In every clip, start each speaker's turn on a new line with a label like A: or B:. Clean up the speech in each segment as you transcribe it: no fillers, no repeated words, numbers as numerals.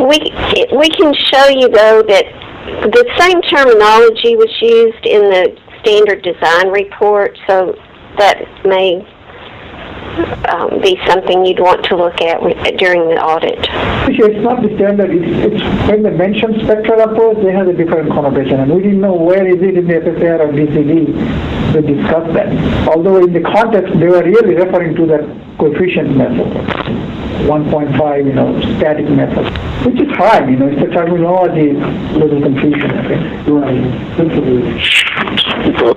A: We can show you, though, that the same terminology was used in the standard design report, so that may be something you'd want to look at during the audit.
B: It's not the standard. It's when they mention spectral approach, they have a different connotation, and we didn't know where is it in the FSAR or DCD to discuss that. Although in the context, they were really referring to that coefficient method, 1.5, static method, which is fine. It's the terminology, a little confusion.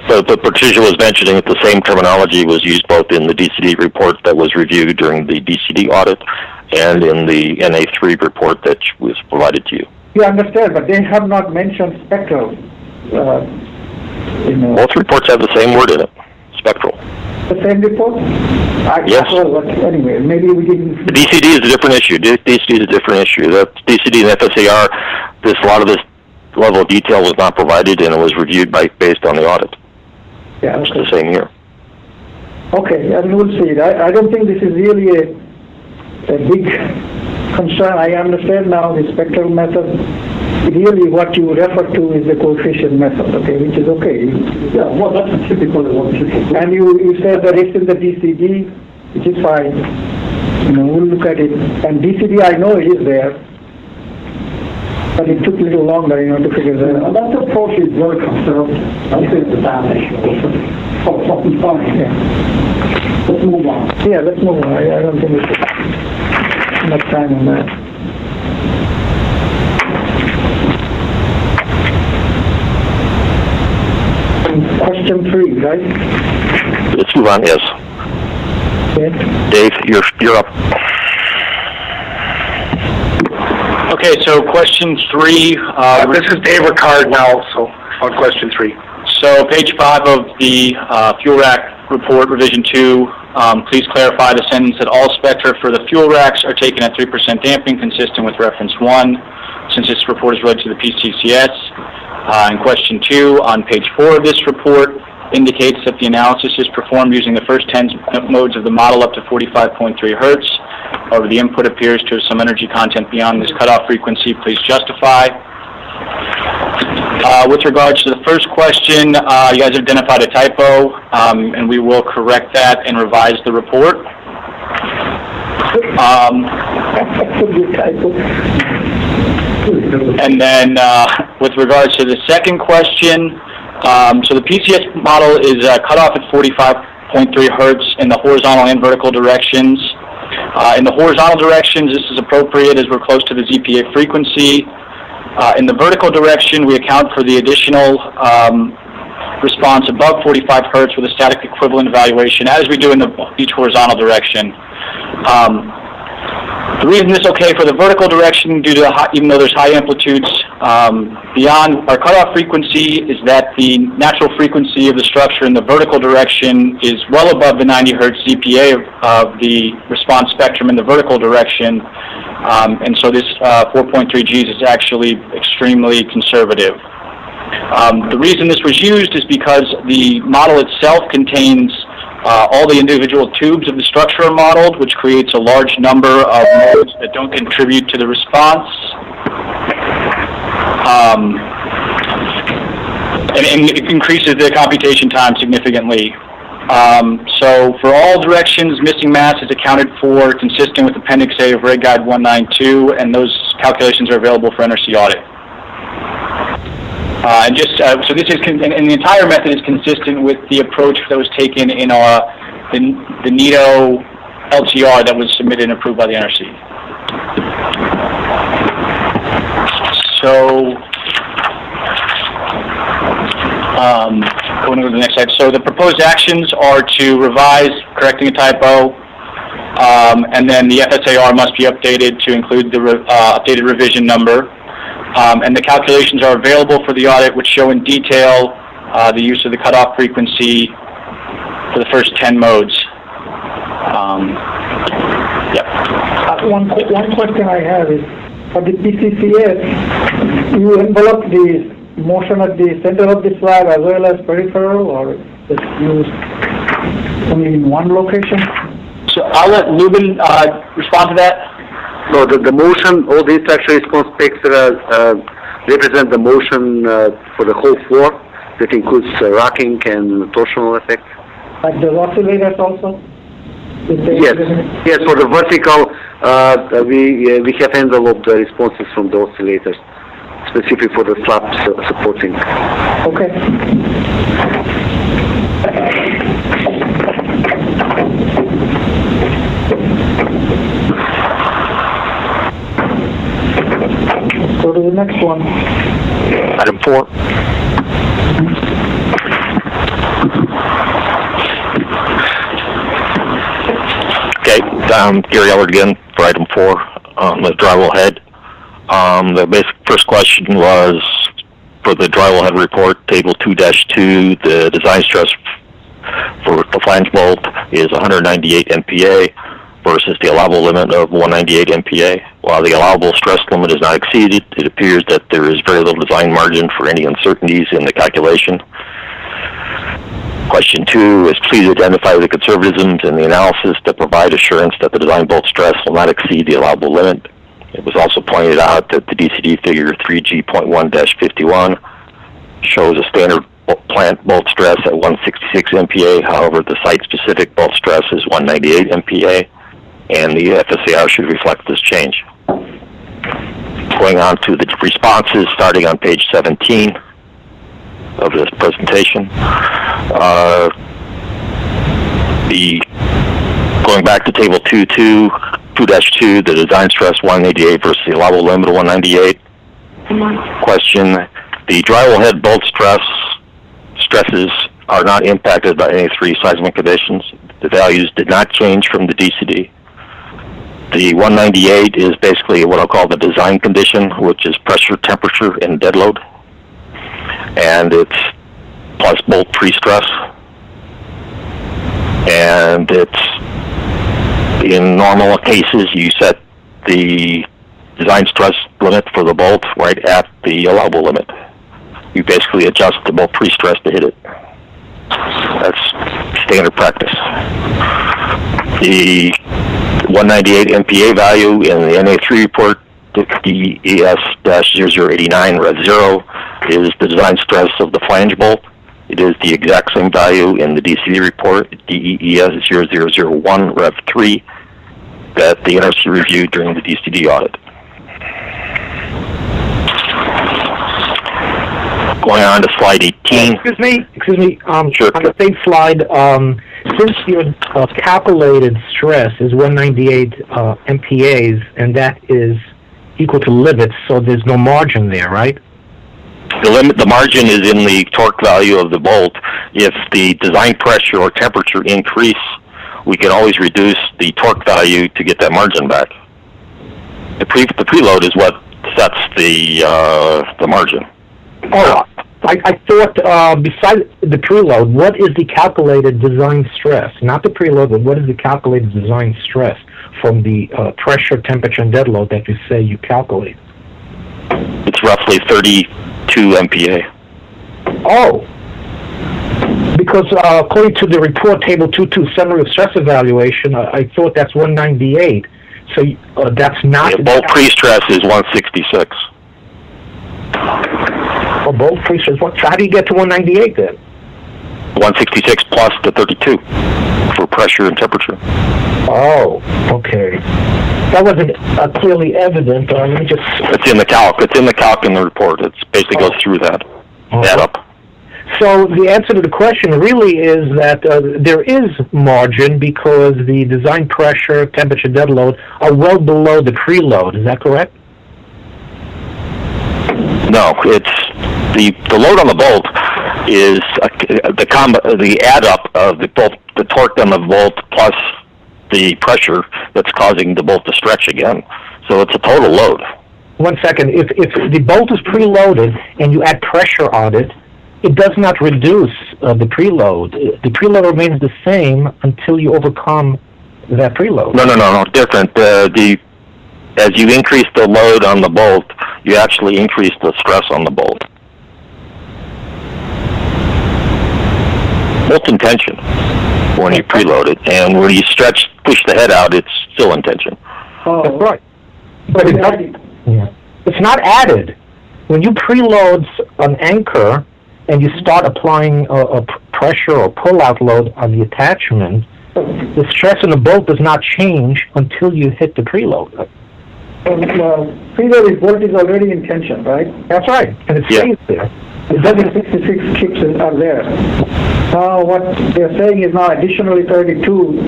C: But Patricia was mentioning that the same terminology was used both in the DCD report that was reviewed during the DCD audit and in the NA3 report that was provided to you.
B: You understand, but they have not mentioned spectral.
C: Both reports have the same word in it, spectral.
B: The same report?
C: Yes.
B: Anyway, maybe we didn't...
C: DCD is a different issue. DCD is a different issue. The DCD and FSAR, a lot of this level of detail was not provided, and it was reviewed based on the audit.
B: Yeah,
C: okay. It's the same year.
B: Okay, and we'll see. I don't think this is really a big concern. I understand now the spectral method. Really what you refer to is the coefficient method, okay, which is okay.
D: Yeah, well, that's a typical one.
B: And you said that it's in the DCD, which is fine. We'll look at it. And DCD, I know it is there. But it took a little longer, to figure that out.
D: That approach is very conservative. I think it's a bad issue. Something's fine.
B: Yeah.
D: Let's move on.
B: Yeah, let's move on. I don't think we should much time on that. Question 3, right?
C: Let's move on, yes.
B: Okay.
C: Dave, you're up.
E: Okay, so question 3.
F: This is Dave Ricard now, so on question 3.
E: So page 5 of the fuel rack report, revision 2, please clarify the sentence that all spectra for the fuel racks are taken at 3% damping, consistent with reference 1, since this report is related to the PCCS. And question 2 on page 4 of this report indicates that the analysis is performed using the first 10 modes of the model up to 45.3 hertz. However, the input appears to have some energy content beyond this cutoff frequency. Please justify. With regards to the first question, you guys have identified a typo, and we will correct that and revise the report. And then with regards to the second question, so the PCS model is cut off at 45.3 hertz in the horizontal and vertical directions. In the horizontal directions, this is appropriate as we're close to the ZPA frequency. In the vertical direction, we account for the additional response above 45 hertz with a static equivalent evaluation, as we do in each horizontal direction. The reason this is okay for the vertical direction, due to even though there's high amplitudes beyond our cutoff frequency, is that the natural frequency of the structure in the vertical direction is well above the 90 hertz ZPA of the response spectrum in the vertical direction, and so this 4.3 Gs is actually extremely conservative. The reason this was used is because the model itself contains all the individual tubes of the structure are modeled, which creates a large number of modes that don't contribute to the response. And it increases the computation time significantly. So for all directions, missing mass is accounted for consistent with Appendix A of Reg Guide 192, and those calculations are available for NRC audit. And just so this is, and the entire method is consistent with the approach that was taken in the NITO LTR that was submitted and approved by the NRC. So, going over to the next slide. So the proposed actions are to revise, correcting a typo, and then the FSAR must be updated to include the updated revision number. And the calculations are available for the audit, which show in detail the use of the cutoff frequency for the first 10 modes.
B: One question I have is, for the PCCS, you envelope the motion at the center of the slab as well as peripheral, or it's used only in one location?
E: So I'll let Lubin respond to that.
F: No, the motion, all the interaction response specs represent the motion for the whole floor. That includes rocking and torsional effects.
B: Like the oscillators also?
F: Yes, for the vertical, we have enveloped the responses from the oscillators, specifically for the slab supporting.
B: Okay. Go to the next one.
C: Item 4. Okay, Gary Ellard again for item 4 on the drywall head. The basic first question was for the drywall head report, table 2-2, the design stress for the flange bolt is 198 MPa versus the allowable limit of 198 MPa. While the allowable stress limit is not exceeded, it appears that there is very little design margin for any uncertainties in the calculation. Question 2 is please identify the conservatisms in the analysis that provide assurance that the design bolt stress will not exceed the allowable limit. It was also pointed out that the DCD figure 3G.1-51 shows a standard plant bolt stress at 166 MPa. However, the site-specific bolt stress is 198 MPa, and the FSAR should reflect this change. Going on to the responses, starting on page 17 of this presentation. Going back to table 2-2, the design stress 188 versus the allowable limit of 198. Question, the drywall head bolt stresses are not impacted by any 3 seismic conditions. The values did not change from the DCD. The 198 is basically what I'll call the design condition, which is pressure, temperature, and dead load. And it's plus bolt pre-stress. And it's, in normal cases, you set the design stress limit for the bolt right at the allowable limit. You basically adjust the bolt pre-stress to hit it. That's standard practice. The 198 MPa value in the NA3 report, DES-0089 Rev 0, is the design stress of the flange bolt. It is the exact same value in the DCD report, DES-0001 Rev 3, that the NRC reviewed during the DCD audit. Going on to slide 18.
G: Excuse me.
C: Sure.
G: On the same slide, since your calculated stress is 198 MPAs, and that is equal to limits, so there's no margin there, right?
C: The margin is in the torque value of the bolt. If the design pressure or temperature increase, we can always reduce the torque value to get that margin back. The preload is what sets the margin.
G: Oh, I thought besides the preload, what is the calculated design stress? Not the preload, but what is the calculated design stress from the pressure, temperature, and dead load that you say you calculate?
C: It's roughly 32 MPa.
G: Oh, because according to the report, table 2.2, summary of stress evaluation, I thought that's 198. So that's not...
C: The bolt pre-stress is 166.
G: Well, bolt pre-stress, how do you get to 198 then?
C: 166 plus the 32 for pressure and temperature.
G: Oh, okay. That wasn't clearly evident. Let me just...
C: It's in the calc. It's in the calc in the report. It basically goes through that. Add up.
G: So the answer to the question really is that there is margin because the design pressure, temperature, dead load are well below the preload. Is that correct?
C: No, it's the load on the bolt is the add up of the bolt, the torque on the bolt plus the pressure that's causing the bolt to stretch again. So it's a total load.
G: 1 second. If the bolt is preloaded and you add pressure on it, it does not reduce the preload. The preload remains the same until you overcome that preload.
C: No, different. As you increase the load on the bolt, you actually increase the stress on the bolt. Bolt's in tension when you preload it, and when you push the head out, it's still in tension.
G: That's right. But it doesn't, yeah. It's not added. When you preload an anchor and you start applying a pressure or pull-out load on the attachment, the stress in the bolt does not change until you hit the preload.
B: Preload is bolt is already in tension, right?
G: That's right, and it stays there.
B: It doesn't 66 kicks are there. Now what they're saying is now additionally 32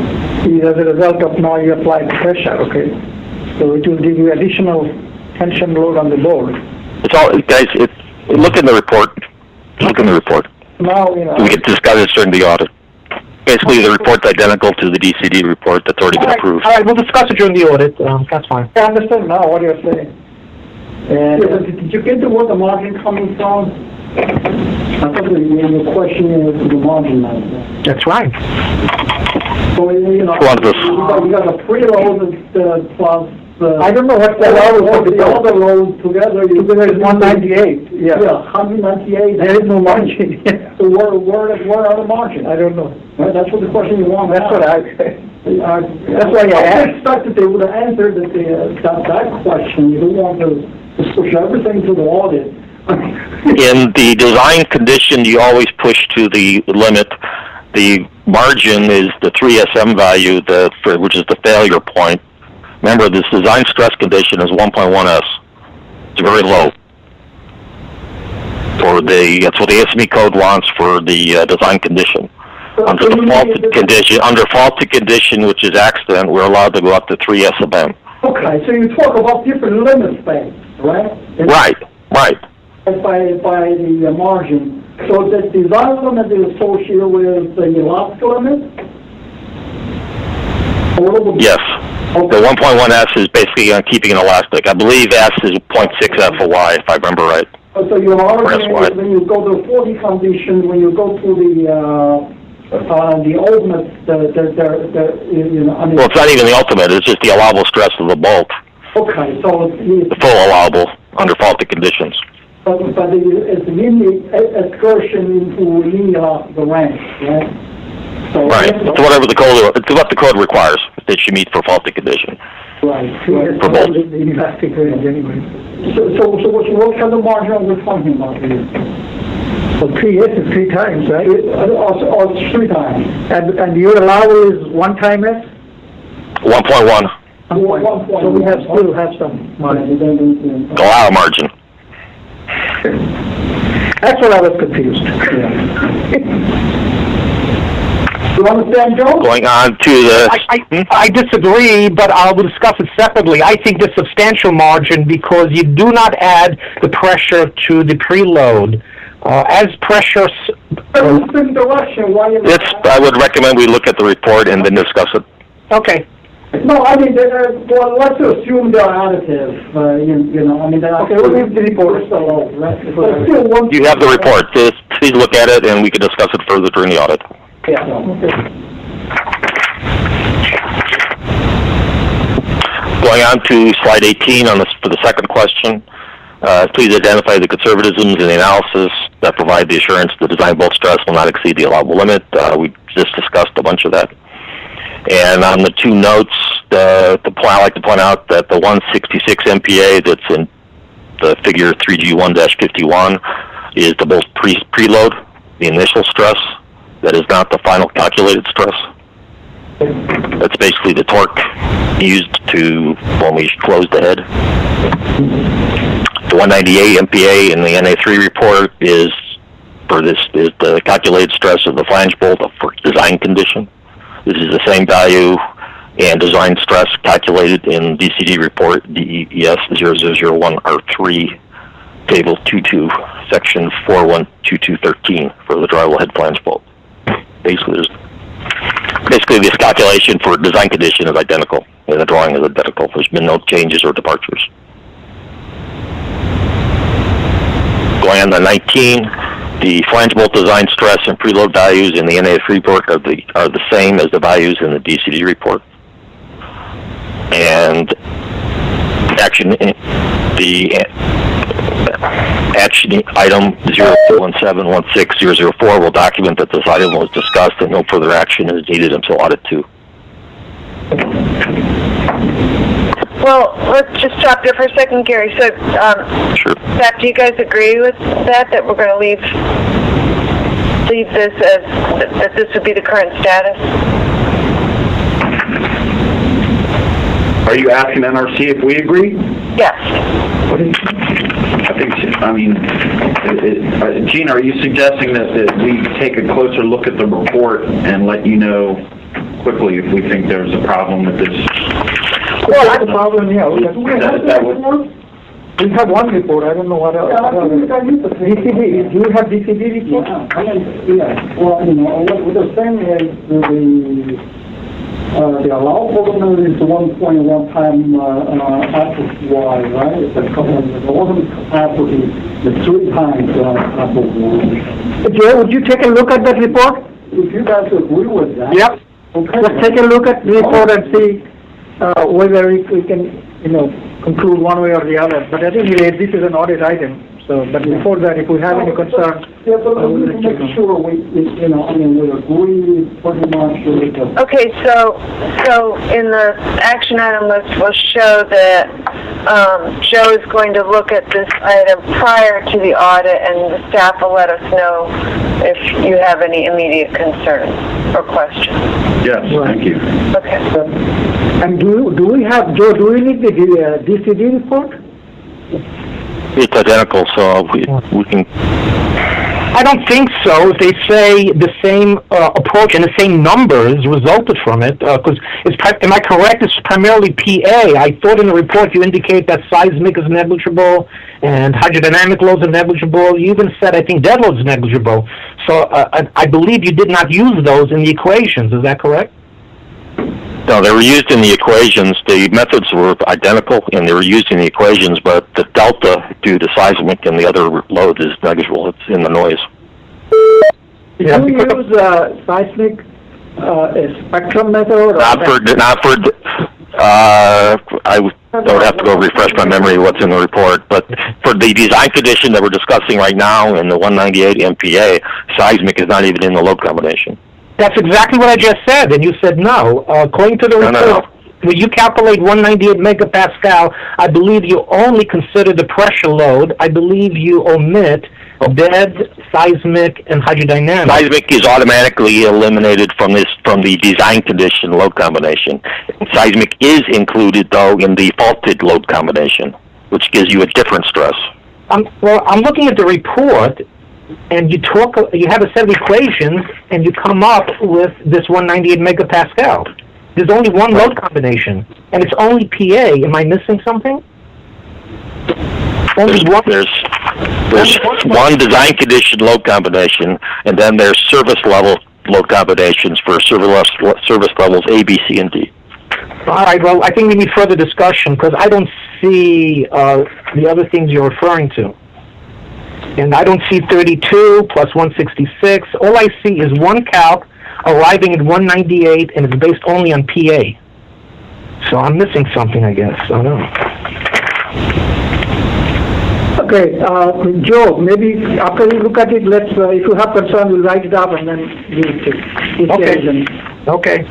B: is as a result of now you applied pressure, okay? So it will give you additional tension load on the bolt.
C: It's all, guys, look in the report. Look in the report.
B: Now, you know.
C: We can discuss this during the audit. Basically, the report's identical to the DCD report that's already been approved.
G: All right, we'll discuss it during the audit. That's fine.
B: I understand now what you're saying. And
D: Yeah, but did you get to where the margin coming from? I thought the question is the margin now.
G: That's right.
D: So, you know,
C: Go on to this.
D: we got a preload plus,
B: I don't know what the load
D: all
B: is.
D: the other loads together.
B: Together is 198, yeah.
D: Yeah, 198.
B: There is no margin.
D: So where are the margins?
B: I don't know.
D: Right, that's what the question you want.
B: That's what that's why I
D: I
B: asked.
D: expect that they would have answered that question. You don't want to push everything to the audit.
C: In the design condition, you always push to the limit. The margin is the 3SM value, which is the failure point. Remember, this design stress condition is 1.1S. It's very low. That's what the ASME code wants for the design condition. Under faulted condition, which is accident, we're allowed to go up to 3 SMM.
D: Okay, so you talk about different limit things, right?
C: Right.
D: By the margin. So the design limit is associated with the elastic limit?
C: Yes. The 1.1S is basically keeping it elastic. I believe S is 0.6 FOY, if I remember right.
D: So your argument
C: why.
D: is when you go to 40 condition, when you go to the ultimate, you know, I mean...
C: Well, it's not even the ultimate. It's just the allowable stress of the bolt.
D: Okay, so it's...
C: The full allowable under faulted conditions.
D: But it's an excursion into inelastic range, right? So
C: Right. It's whatever the code. It's what the code requires that you meet for faulty condition.
D: Right.
C: For both.
B: The elastic range anyway.
D: So what kind of margin we're talking about here?
B: So 3S is 3 times, right?
D: Or 3 times?
B: And your allowable is 1 time S?
C: 1.1.
B: So we still have some margin.
C: Allow margin.
B: That's what I was confused.
D: You understand, Joe?
C: Going on to the...
G: I disagree, but I will discuss it separately. I think there's substantial margin because you do not add the pressure to the preload. As pressure...
C: I would recommend we look at the report and then discuss it.
G: Okay.
D: No, I mean, well, let's assume they're additive, you know, I mean, they're...
B: Okay, we'll leave the report.
D: But still, one...
C: You have the report. Please look at it and we can discuss it further during the audit.
B: Yeah.
C: Going on to slide 18 for the second question. Please identify the conservatisms in the analysis that provide the assurance the design bolt stress will not exceed the allowable limit. We just discussed a bunch of that. And on the 2 notes, I'd like to point out that the 166 MPa that's in the figure 3G1-51 is the bolt preload, the initial stress. That is not the final calculated stress. That's basically the torque used when we close the head. The 198 MPa in the NA3 report is the calculated stress of the flange bolt for design condition. This is the same value and design stress calculated in DCD report DES 0001R3, table 22, section 412213 for the drywall head flange bolt. Basically, this calculation for design condition is identical, and the drawing is identical. There's been no changes or departures. Going on to 19, the flange bolt design stress and preload values in the NA3 report are the same as the values in the DCD report. And action item 0217160004 will document that this item was discussed and no further action is needed until audit 2.
H: Well, let's just stop there for a second, Gary. So,
C: Sure.
H: Zach, do you guys agree with that we're going to leave this as, that this would be the current status?
I: Are you asking NRC if we agree?
H: Yes.
I: Gina, are you suggesting that we take a closer look at the report and let you know quickly if we think there's a problem with this?
B: Well, that's the problem, yeah. We have one report, I don't know what else. DCD, do you have DCD report?
D: Well, what they're saying is the allowable limit is 1.1 time output Y, right? The ultimate capacity is 3 times output Y.
B: Joe, would you take a look at that report?
D: If you guys agree with that.
B: Yep.
D: Okay.
B: Let's take a look at the report and see whether we can, conclude one way or the other. But at any rate, this is an audit item. So, but before that, if we have any concerns,
D: Yeah, but we need to make sure we agree pretty much with the...
H: Okay, so in the action item list, we'll show that Joe is going to look at this item prior to the audit, and the staff will let us know if you have any immediate concerns or questions.
I: Yes, thank you.
H: Okay.
B: and do we have, Joe, do we need the DCD report?
C: It's identical, so we can.
G: I don't think so. If they say the same approach and the same numbers resulted from it, because am I correct? It's primarily PA. I thought in the report you indicate that seismic is negligible and hydrodynamic loads are negligible. You even said, I think, dead loads is negligible. So I believe you did not use those in the equations. Is that correct?
C: No, they were used in the equations. The methods were identical, and they were used in the equations, but the delta due to seismic and the other loads is negligible. It's in the noise.
B: Did you use seismic spectrum method? Or
C: I don't have to go refresh my memory what's in the report, but for the design condition that we're discussing right now in the 198 MPA, seismic is not even in the load combination.
G: That's exactly what I just said, and you said no. According to the report, when you calculate 198 megapascal, I believe you only consider the pressure load. I believe you omit dead, seismic, and hydrodynamic.
C: Seismic is automatically eliminated from the design condition load combination. Seismic is included, though, in the faulted load combination, which gives you a different stress.
G: I'm looking at the report, and you have a set of equations, and you come up with this 198 megapascal. There's only one load combination, and it's only PA. Am I missing something?
C: There's one design condition load combination, and then there's service level load combinations for service levels A, B, C, and D.
G: All right, well, I think we need further discussion, because I don't see the other things you're referring to. And I don't see 32 plus 166. All I see is one calc arriving at 198, and it's based only on PA. So I'm missing something, I guess. I don't know.
B: Okay, Joe, maybe after we look at it, let's, if you have concern, we'll write it up and then we'll see.
G: Okay.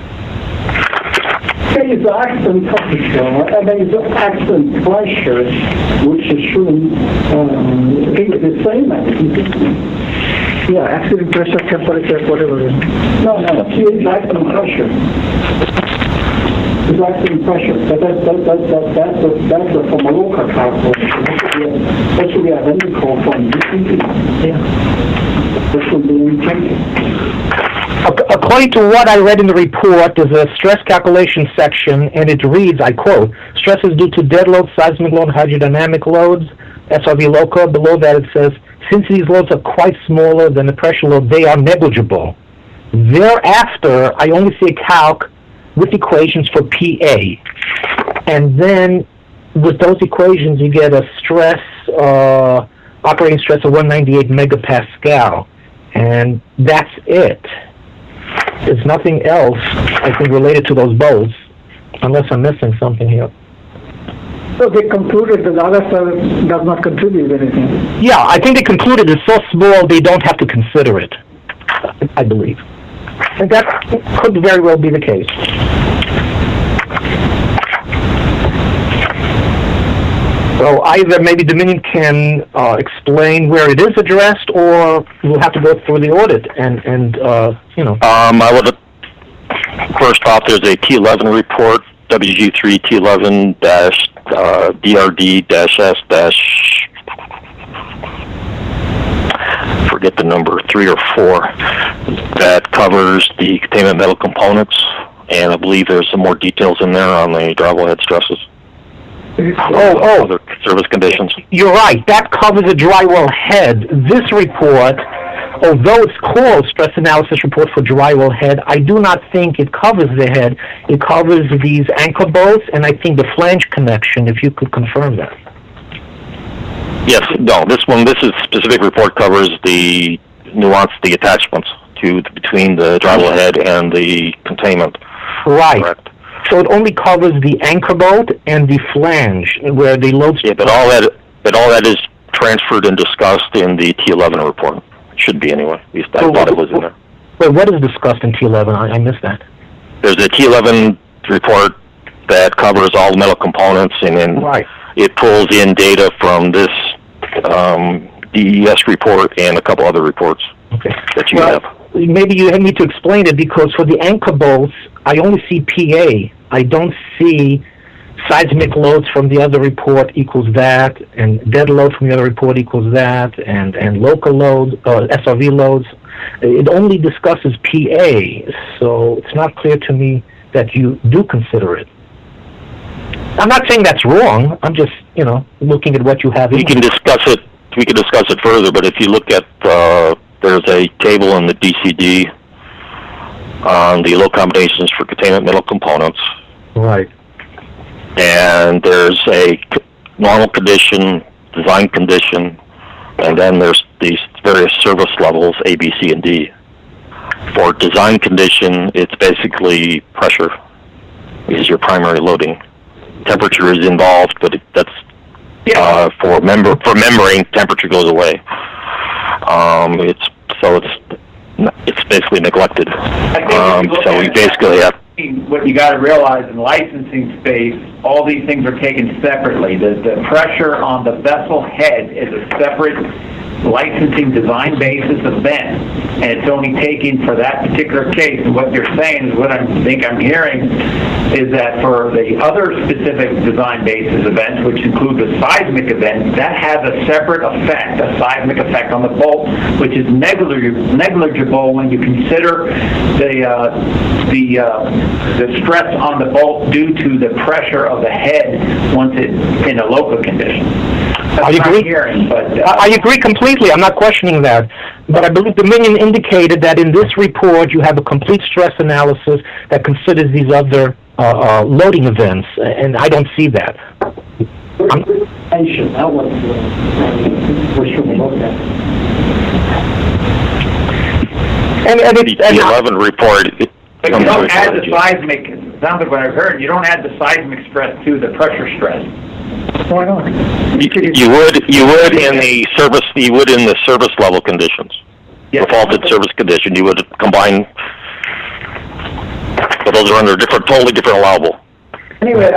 D: There is accident temperature, and there is accident pressure, which should be the same as
B: Yeah, accident pressure, temperature, whatever it is.
D: No, it's accident pressure. It's accident pressure, but that's from a local calculation. That should be identical from DCD.
B: Yeah.
D: That should be intended.
G: According to what I read in the report, there's a stress calculation section, and it reads, I quote, stress is due to dead loads, seismic load, hydrodynamic loads, SRV local. Below that it says, since these loads are quite smaller than the pressure load, they are negligible. Thereafter, I only see a calc with equations for PA. And then with those equations, you get a stress, operating stress of 198 megapascal. And that's it. There's nothing else, I think, related to those boats, unless I'm missing something here.
B: So they concluded that the other service does not contribute anything.
G: Yeah, I think they concluded it's so small they don't have to consider it, I believe. And that could very well be the case. So either maybe Dominion can explain where it is addressed, or we'll have to go through the audit and you know.
C: I would, first off, there's a T11 report, WG3 T11 DRD S forget the number, 3 or 4, that covers the containment metal components, and I believe there's some more details in there on the drywall head stresses. Other service conditions.
G: You're right. That covers the drywall head. This report, although it's called Stress Analysis Report for Drywall Head, I do not think it covers the head. It covers these anchor bolts and I think the flange connection, if you could confirm that.
C: Yes, no, this specific report covers the nuance, the attachments between the drywall head and the containment.
G: Right.
C: Correct.
G: So it only covers the anchor bolt and the flange, where the load...
C: Yeah, but all that is transferred and discussed in the T11 report. It should be anyway. At least I thought it was in there.
G: Wait, what is discussed in T11? I missed that.
C: There's a T11 report that covers all the metal components, and then it pulls in data from this DES report and a couple other reports that you have.
G: Maybe you need to explain it, because for the anchor bolts, I only see PA. I don't see seismic loads from the other report equals that, and dead load from the other report equals that, and local loads, SRV loads. It only discusses PA, so it's not clear to me that you do consider it. I'm not saying that's wrong. I'm just, looking at what you have.
C: We can discuss it. We can discuss it further, but if you look at, there's a table in the DCD on the load combinations for containment metal components.
G: Right.
C: And there's a normal condition, design condition, and then there's these various service levels, A, B, C, and D. For design condition, it's basically pressure is your primary loading. Temperature is involved, but for membrane, temperature goes away. It's basically neglected. So we basically have.
J: What you got to realize in licensing space, all these things are taken separately. The pressure on the vessel head is a separate licensing design basis event, and it's only taken for that particular case. And what you're saying is what I think I'm hearing is that for the other specific design basis events, which include the seismic event, that has a separate effect, a seismic effect on the bolt, which is negligible when you consider the stress on the bolt due to the pressure of the head once it's in a local condition.
G: I agree. I agree completely. I'm not questioning that. But I believe Dominion indicated that in this report you have a complete stress analysis that considers these other loading events, and I don't see that.
D: That was we should look at.
G: And
C: the 11 report.
J: But you don't add the seismic. It sounds like what I've heard. You don't add the seismic stress to the pressure stress.
B: Why not?
C: You would in the service. You would in the service level conditions. Yes. Defaulted service condition. You would combine. But those are under totally different allowable.
B: Anyway,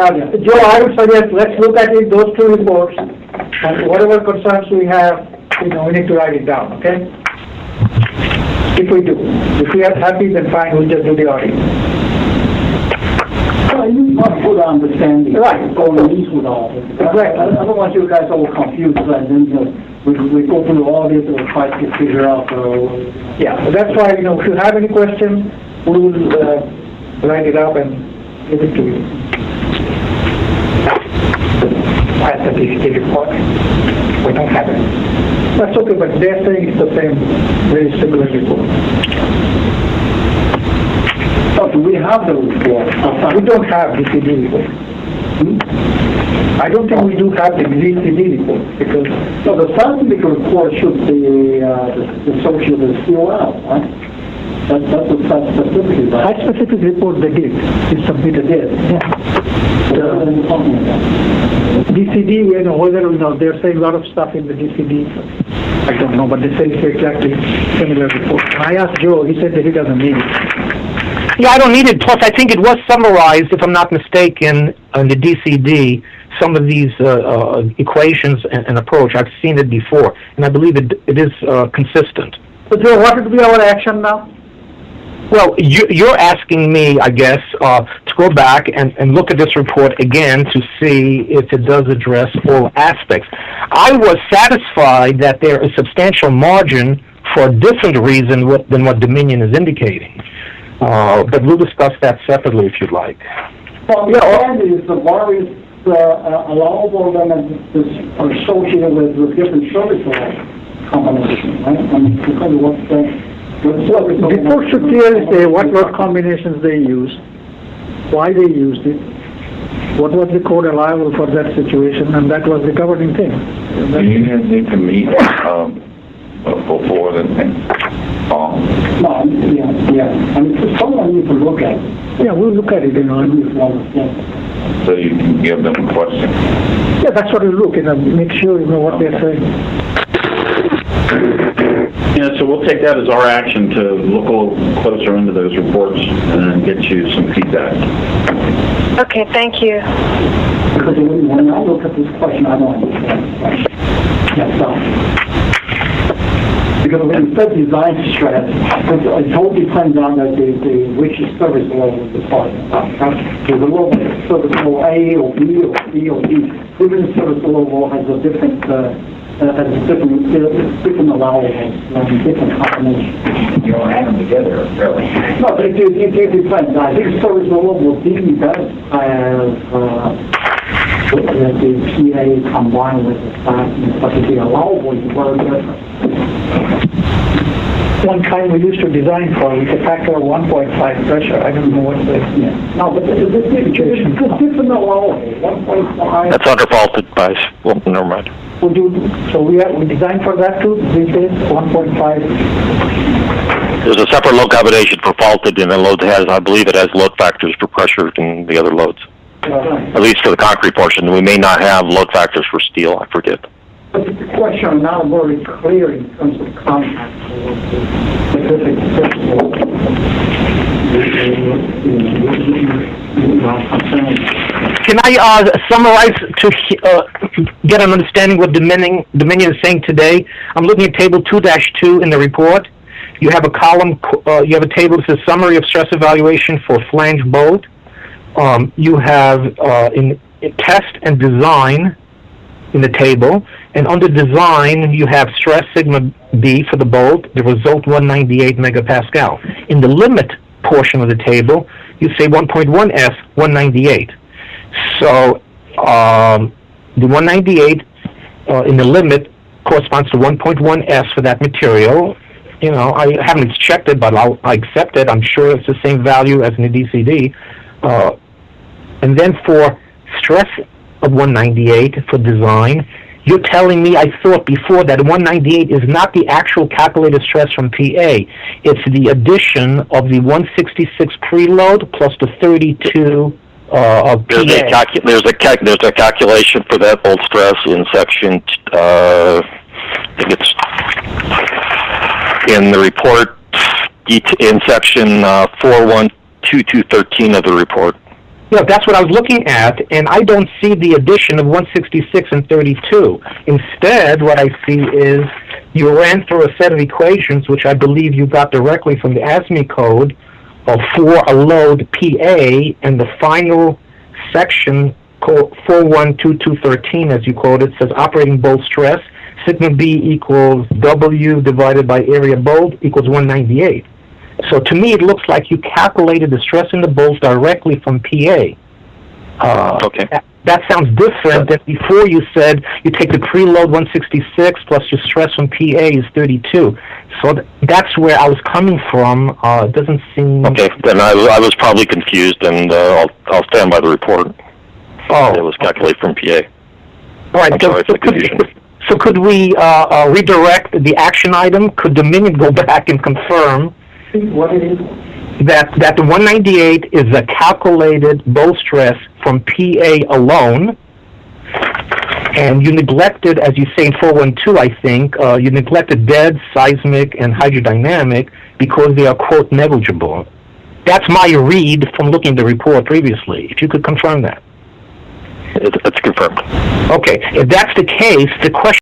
B: Joe, I would suggest let's look at those two reports, and whatever concerns we have, we need to write it down. Okay? If we do. If we are happy, then fine, we'll just do the audit.
D: Well, you must put understanding.
B: Right.
D: Going into all this.
B: Right.
D: I don't want you guys all confused, and then we go through all this and try to figure out.
B: Yeah, so that's why, if you have any questions, we will write it up and give it to you. As the DCD report, we don't have it. That's okay, but they're saying it's the same, very similar report.
D: So do we have the report?
B: We don't have DCD report. I don't think we do have the DCD report, because...
D: So the scientific report should be associated with COL, right? That's what site specific, right?
B: Site specific report they did. They submitted it. Yeah.
D: What are you talking about?
B: DCD, whether, they're saying a lot of stuff in the DCD. I don't know, but they say it's exactly similar report. I asked Joe, he said that he doesn't need it.
G: Yeah, I don't need it. Plus, I think it was summarized, if I'm not mistaken, on the DCD some of these equations and approach. I've seen it before, and I believe it is consistent.
B: So, Joe, what would be our action now?
G: Well, you're asking me, I guess, to go back and look at this report again to see if it does address all aspects. I was satisfied that there is substantial margin for a different reason than what Dominion is indicating. But we'll discuss that separately if you'd like.
D: Well, the point is the bar is allowable then is associated with different service combinations, right? I mean, because of what the
B: Report should clearly say what load combinations they used, why they used it, what was the code allowable for that situation, and that was the governing thing.
I: The unions need to meet before the thing.
D: No, yeah. I mean, someone needs to look at it.
B: Yeah, we'll look at it,
I: So you can give them a question.
B: Yeah, that's what we look, make sure you know what they're saying.
I: Yeah, so we'll take that as our action to look a little closer into those reports and then get you some feedback.
H: Okay, thank you.
D: Because when I look at this question, I don't understand the question. Because when you said design stress, it totally depends on which service level the department. There's a level service level A or B or C or D. Even service level has a different different allowables, different combinations.
J: You don't add them together, really.
D: No, but it depends. I think service level D does have the PA combined with the staff, but the allowable is very different.
B: One kind we used to design for with a factor of 1.5 pressure. I don't know what the...
D: Yeah. No, but it's different allowable, 1.5.
C: That's underfaulted by, well, never mind.
B: We designed for that too, these days, 1.5.
C: There's a separate load combination for faulted, and then load has, I believe it has load factors for pressure and the other loads. At least for the concrete portion. We may not have load factors for steel, I forget.
D: But the question is not very clear in terms of contact with the specific principle.
G: Can I summarize to get an understanding what Dominion is saying today? I'm looking at table 2-2 in the report. You have a column, you have a table that says summary of stress evaluation for flange bolt. You have in test and design in the table, and under design you have stress sigma B for the bolt, the result 198 megapascal. In the limit portion of the table, you say 1.1 S 198. So the 198 in the limit corresponds to 1.1 S for that material. You know, I haven't checked it, but I accept it. I'm sure it's the same value as in the DCD. And then for stress of 198 for design, you're telling me, I thought before, that 198 is not the actual calculated stress from PA. It's the addition of the 166 preload plus the 32 of PA.
C: There's a calculation for that bolt stress in section, I think it's in the report, in section 412213 of the report.
G: Yeah, that's what I was looking at, and I don't see the addition of 166 and 32. Instead, what I see is you ran through a set of equations, which I believe you got directly from the ASME code, for a load PA, and the final section, 412213, as you quoted, says operating bolt stress, sigma B equals W divided by area bolt equals 198. So to me, it looks like you calculated the stress in the bolts directly from PA.
C: Okay.
G: That sounds different than before you said you take the preload 166 plus your stress from PA is 32. So that's where I was coming from. It doesn't seem...
C: Okay, then I was probably confused, and I'll stand by the report.
G: Oh.
C: It was calculated from PA.
G: All right.
C: I'm sorry for the confusion.
G: So could we redirect the action item? Could Dominion go back and confirm
D: what it is?
G: That the 198 is a calculated bolt stress from PA alone, and you neglected, as you say in 412, I think, you neglected dead, seismic, and hydrodynamic because they are, quote, negligible. That's my read from looking at the report previously. If you could confirm that.
C: It's confirmed.
G: Okay, if that's the case, the question